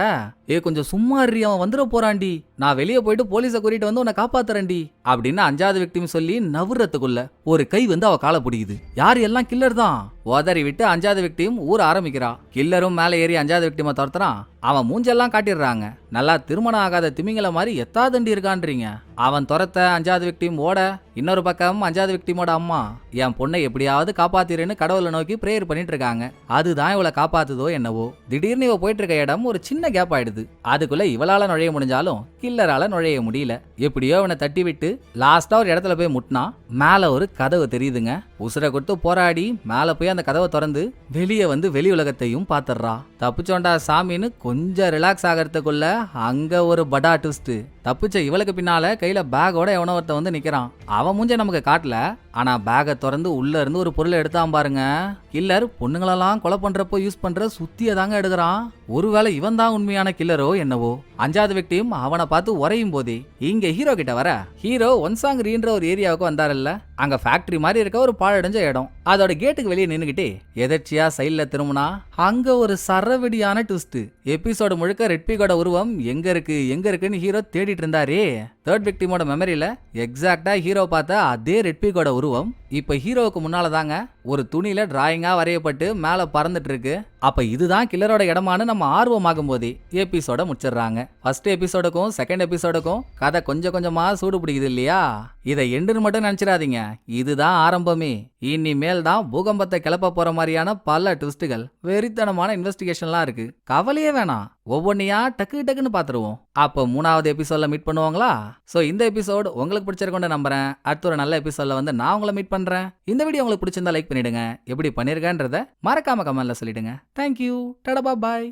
கொஞ்சம் சும்மா இருறி, அவன் வந்துட போறான்டி, நான் வெளியே போயிட்டு போலீஸை கூட்டிட்டு வந்து உன்னை காப்பாத்துறேன்டி அப்படின்னு 5வது விக்டிம் சொல்லி நவுறதுக்குள்ள ஒரு கை வந்து அவ காலை பிடிக்குது. யாரு எல்லாம் கில்லர் தான். உதறி விட்டு 5வது விக்டிம் ஊர ஆரம்பிக்கிறா. கில்லரும் மேல ஏறி 5வது விக்டிமை துரத்துறான். அவன் மூஞ்செல்லாம் காட்டிடுறாங்க. நல்லா திருமணம் ஆகாத திமிங்கல மாதிரி எத்தாதண்டி இருக்கான்றீங்க. அவன் துரத்த 5வது விக்டிம் ஓட, இன்னொரு பக்கம் 5வது விக்டிமோட அம்மா என் பொண்ணை எப்படியாவது காப்பாத்திருன்னு கடவுளை நோக்கி பிரேயர் பண்ணிட்டு இருக்காங்க. அதுதான் இவளை காப்பாத்துதோ என்னவோ. திடீர்னு இவ போயிட்டு இருக்க இடம் ஒரு சின்ன கேப் ஆயிடுது. அதுக்குள்ள இவளால நுழைய முடிஞ்சாலும் கில்லரால நுழைய முடியல. எப்படியோ அவனை தட்டி விட்டு லாஸ்டா ஒரு இடத்துல போய் முட்டினா மேல ஒரு கதவு தெரியுதுங்க. உசுரை கொடுத்து போராடி மேல போய் அந்த கதவை திறந்து வெளியே வந்து வெளி உலகத்தையும் பாத்துறா. தப்பிச்சோண்டா சாமின்னு கொஞ்சம் ரிலாக்ஸ் ஆகிறதுக்குள்ள அங்க ஒரு படா ட்விஸ்ட். தப்பிச்ச இவளுக்கு பின்னால கையில பேக்கோட எவனோ ஒருத்த வந்து நிக்கிறான். அவன் மூஞ்ச நமக்கு காட்டல, ஆனா பேக்கை திறந்து உள்ள இருந்து ஒரு பொருளை எடுத்தான் பாருங்க. கில்லர் பொண்ணுங்களெல்லாம் கொலை பண்றப்போ யூஸ் பண்ற சுத்திய தாங்க எடுக்கிறான். ஒருவேளை இவன் தான் உண்மையான கில்லரோ என்னவோ. 5வது விக்டிம் அவனை பார்த்து உரையும் போதே இங்க ஹீரோ கிட்ட வர, ஹீரோ ஒன்சாங்கிரின்ற ஒரு ஏரியாவுக்கு வந்தாருல்ல, அங்க ஃபேக்டரி மாதிரி இருக்க ஒரு பாழடைஞ்ச இடம். அதோட கேட்டுக்கு வெளியே நின்னுகிட்டே எதர்ச்சியா சைட்ல திரும்பினா அங்க ஒரு சரவெடியான ட்விஸ்ட். எபிசோடு முழுக்க ரெட்பிகோட உருவம் எங்க இருக்குன்னு ஹீரோ தேடிட்டு இருந்தாரே. 3rd விக்டிமோட மெமரியில எக்ஸாக்டா ஹீரோ பார்த்த அதே ரெட்பிகோட உருவம் இப்ப ஹீரோவுக்கு முன்னால தாங்க ஒரு துணியில டிராயிங்கா வரையப்பட்டு மேல பறந்துட்டு இருக்கு. அப்ப இதுதான் கில்லரோட இடமானு நம்ம ஆர்வமாகும் போதே எபிசோட முடிச்சிடுறாங்க. ஃபர்ஸ்ட் எபிசோடுக்கும் செகண்ட் எபிசோடுக்கும் கதை கொஞ்சம் கொஞ்சமா சூடு பிடிக்குது இல்லையா? இதை எண்டுன்னு மட்டும் நினைச்சிடாதீங்க, இதுதான் ஆரம்பமே. இனிமேல் தான் பூகம்பத்தை கிளப்ப போற மாதிரியான பல ட்விஸ்டுகள், வெறித்தனமான இன்வெஸ்டிகேஷன்லாம் இருக்கு. கவலையே வேணாம், ஒவ்வொன்னையா டக்குன்னு பாத்துருவோம். அப்போ 3வது எபிசோட்ல மீட் பண்ணுவாங்களா? சோ இந்த எபிசோட் உங்களுக்கு பிடிச்சிருக்கோன்னு நம்புறேன். அடுத்த ஒரு நல்ல எபிசோட்ல வந்து நான் உங்களை மீட் பண்றேன். இந்த வீடியோ உங்களுக்கு பிடிச்சிருந்தா லைக் பண்ணிடுங்க. எப்படி பண்ணிருக்கேன்றத மறக்காம கமெண்ட்ல சொல்லிடுங்க. தேங்க்யூ. டடா பாய்.